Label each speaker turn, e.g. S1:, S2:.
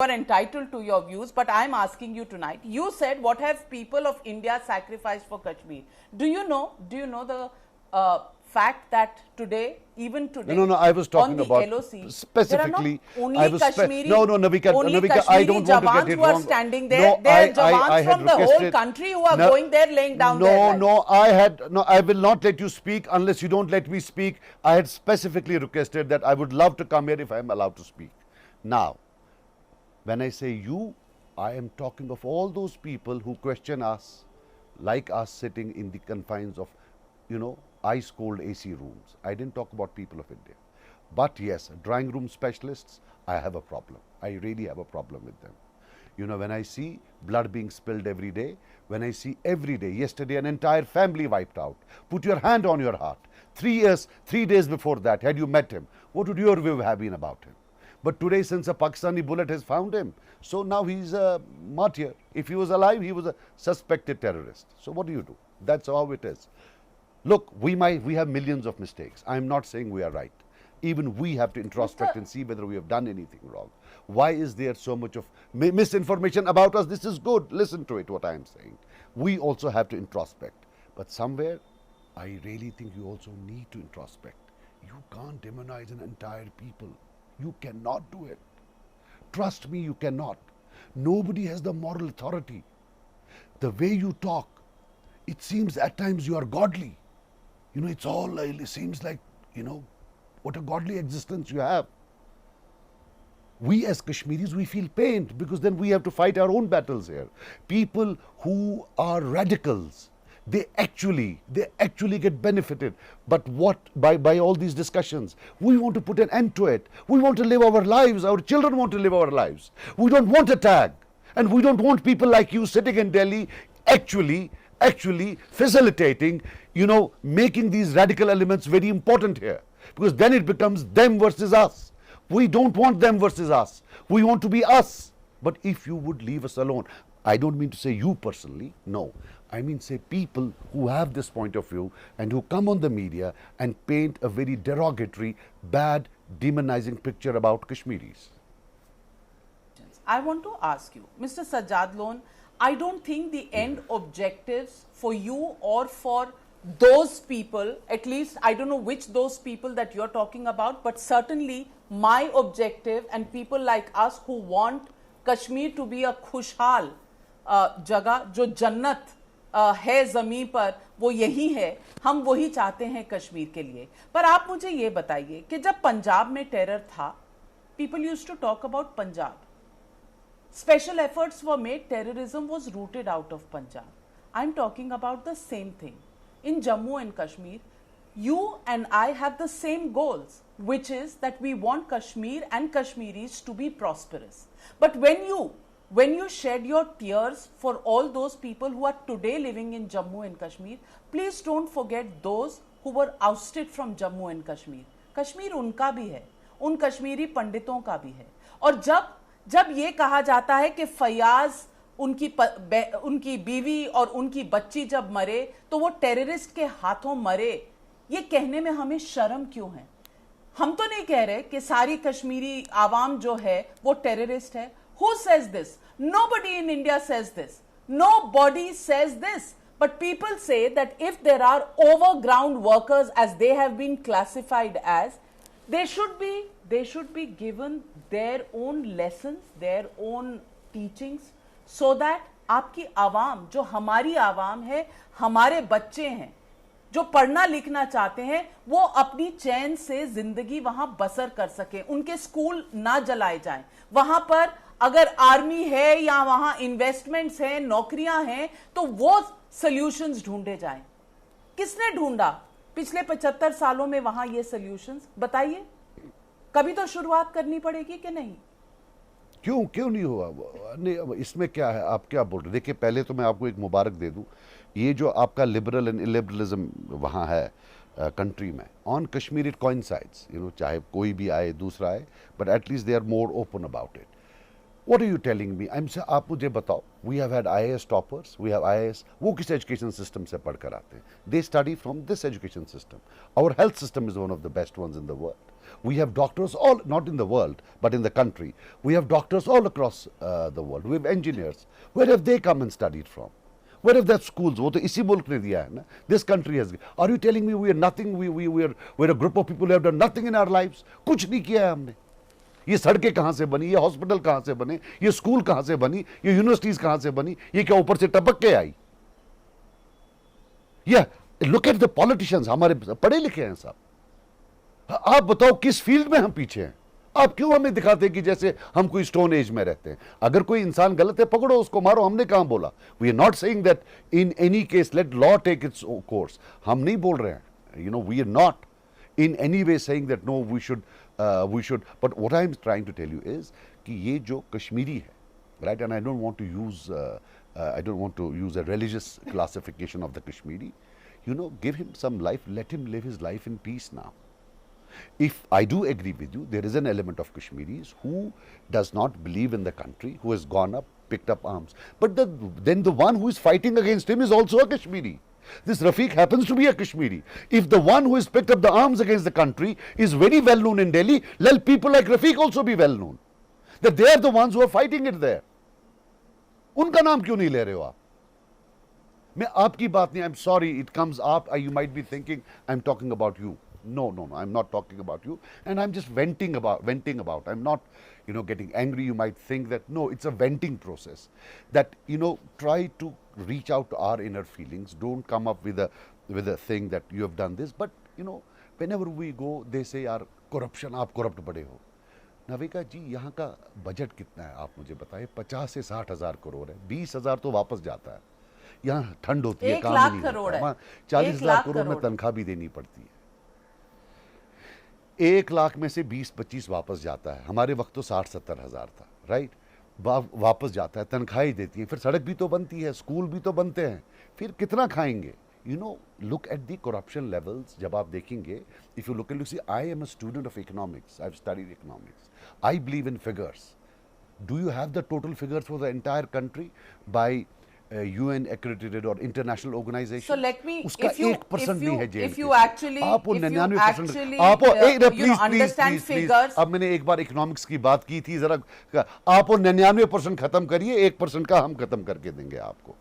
S1: are entitled to your views, but I'm asking you tonight. You said, what have people of India sacrificed for Kashmir? Do you know the fact that today, even today,
S2: No, I was talking about
S1: LOC,
S2: specifically.
S1: only
S2: I was
S1: Kashmiri,
S2: Navika,
S1: only
S2: Navika, I
S1: Kashmiri
S2: don't want to
S1: Jawans
S2: get it
S1: who are
S2: wrong.
S1: standing there.
S2: No,
S1: There are
S2: I
S1: Jawans
S2: had
S1: from the whole
S2: requested,
S1: country who are going there, laying down their lives.
S2: I will not let you speak unless you don't let me speak. I had specifically requested that I would love to come here if I am allowed to speak. Now, when I say you, I am talking of all those people who question us, like us sitting in the confines of, ice cold AC rooms. I didn't talk about people of India. But yes, drawing room specialists, I have a problem. I really have a problem with them. When I see blood being spilled every day, when I see every day, yesterday an entire family wiped out, put your hand on your heart. 3 days before that, had you met him, what would your view have been about him? But today, since a Pakistani bullet has found him, so now he's a martyr. If he was alive, he was a suspected terrorist. So what do you do? That's how it is. Look, we have millions of mistakes. I'm not saying we are right. Even we have to introspect and see whether we have done anything wrong. Why is there so much of misinformation about us? This is good. Listen to it, what I am saying. We also have to introspect. But somewhere, I really think you also need to introspect. You can't demonize an entire people. You cannot do it. Trust me, you cannot. Nobody has the moral authority. The way you talk, it seems at times you are godly. It seems like, what a godly existence you have. We as Kashmiris, we feel pained because then we have to fight our own battles here. People who are radicals, they actually get benefited. But what, by all these discussions? We want to put an end to it. We want to live our lives. Our children want to live our lives. We don't want a tag. And we don't want people like you sitting in Delhi actually facilitating, making these radical elements very important here. Because then it becomes them versus us. We don't want them versus us. We want to be us. But if you would leave us alone, I don't mean to say you personally, no. I mean say people who have this point of view and who come on the media and paint a very derogatory, bad, demonizing picture about Kashmiris.
S1: I want to ask you, Mr. Sajjad Lone, I don't think the end objectives for you or for those people, at least I don't know which those people that you're talking about, but certainly my objective and people like us who want Kashmir to be a खुशहाल जगह जो जन्नत है ज़मीन पर, वो यही है, हम वही चाहते हैं कश्मीर के लिए. पर आप मुझे ये बताइए कि जब पंजाब में टेरर था, people used to talk about Punjab. Special efforts were made, terrorism was rooted out of Punjab. I'm talking about the same thing. In Jammu and Kashmir, you and I have the same goals, which is that we want Kashmir and Kashmiris to be prosperous. But when you shed your tears for all those people who are today living in Jammu and Kashmir, please don't forget those who were ousted from Jammu and Kashmir. Kashmir उनका भी है, उन कश्मीरी पंडितों का भी है. और जब ये कहा जाता है कि फयाज उनकी बीवी और उनकी बच्ची जब मरे तो वो टेररिस्ट के हाथों मरे, ये कहने में हमें शर्म क्यों है? हम तो नहीं कह रहे कि सारी कश्मीरी आवाम जो है वो टेररिस्ट है. Who says this? Nobody in India says this. Nobody says this. But people say that if there are overground workers, as they have been classified as, they should be given their own lessons, their own teachings, so that आपकी आवाम, जो हमारी आवाम है, हमारे बच्चे हैं, जो पढ़ना लिखना चाहते हैं, वो अपनी चैन से जिंदगी वहां बसर कर सके, उनके स्कूल ना जलाए जाएं. वहां पर अगर आर्मी है या वहां इन्वेस्टमेंट्स हैं, नौकरियां हैं, तो वो सॉल्यूशंस ढूंढे जाएं. किसने ढूंढा पिछले 75 सालों में वहां ये सॉल्यूशंस? बताइए. कभी तो शुरुआत करनी पड़ेगी कि नहीं?
S2: क्यों नहीं हुआ? नहीं, इसमें क्या है? आप क्या बोल रहे? देखिए, पहले तो मैं आपको एक मुबारक दे दूं. ये जो आपका लिबरल एंड इलिबरलिज्म वहाँ है कंट्री में, ऑन कश्मीर इट कोइंसाइड्स, चाहे कोई भी आए, दूसरा आए, but at least they are more open about it. What are you telling me? I'm saying, आप मुझे बताओ. We have had IAS toppers. We have IAS. वो किस education system से पढ़कर आते हैं? They study from this education system. Our health system is one of the best ones in the world. We have doctors all, not in the world, but in the country. We have doctors all across the world. We have engineers. Where have they come and studied from? Where have their schools? वो तो इसी मुल्क ने दिया है ना. This country has. Are you telling me we are nothing? We're a group of people who have done nothing in our lives? कुछ नहीं किया है हमने. ये सड़कें कहां से बनी, ये हॉस्पिटल कहां से बने, ये स्कूल कहां से बनी, ये यूनिवर्सिटीज कहां से बनी, ये क्या ऊपर से टपक के आई? या लुक एट द पॉलिटिशियंस, हमारे पढ़े लिखे हैं सब. आप बताओ किस फील्ड में हम पीछे हैं? आप क्यों हमें दिखाते हैं कि जैसे हम कोई स्टोन एज में रहते हैं? अगर कोई इंसान गलत है पकड़ो उसको, मारो. हमने कहां बोला? We are not saying that in any case let law take its course. हम नहीं बोल रहे हैं, you know, we are not in any way saying that no we should, but what I'm trying to tell you is कि ये जो कश्मीरी है, right, and I don't want to use a religious classification of the Kashmiri, you know, give him some life, let him live his life in peace now. If I do agree with you, there is an element of Kashmiris who does not believe in the country, who has gone up, picked up arms, but then the one who is fighting against him is also a Kashmiri. This Rafiq happens to be a Kashmiri. If the one who has picked up the arms against the country is very well known in Delhi, let people like Rafiq also be well known. That they are the ones who are fighting it there. उनका नाम क्यों नहीं ले रहे हो आप? मैं आपकी बात नहीं, I'm sorry, it comes up, you might be thinking I'm talking about you. No, I'm not talking about you, and I'm just venting about. I'm not, you know, getting angry. You might think that no, it's a venting process. That, you know, try to reach out to our inner feelings. Don't come up with a thing that you have done this. But you know, whenever we go, they say, "यार corruption, आप corrupt बड़े हो." नाविका जी, यहाँ का budget कितना है आप मुझे बताएं? 50 से 60 हज़ार करोड़ है. 20,000 तो वापस जाता है. यहाँ ठंड होती है, काम नहीं होता. 40,000 करोड़ में तनख्वाह भी देनी पड़ती है. 1 लाख में से 20-25 वापस जाता है. हमारे वक्त तो 60-70 हज़ार था, राइट. वापस जाता है, तनख्वाही देती है, फिर सड़क भी तो बनती है, स्कूल भी तो बनते हैं, फिर कितना खाएंगे? You know, look at the corruption levels. जब आप देखेंगे, if you look at, you see, I am a student of economics, I have studied economics, I believe in figures. Do you have the total figures for the entire country by UN accredited or international organization?
S1: So let me,
S2: उसका 1% नहीं है jail.
S1: if you actually,
S2: आप 99%,
S1: आप
S2: please
S1: understand figures.
S2: अब मैंने एक बार economics की बात की थी, जरा आप 99% खत्म करिए, 1% का हम खत्म करके देंगे आपको.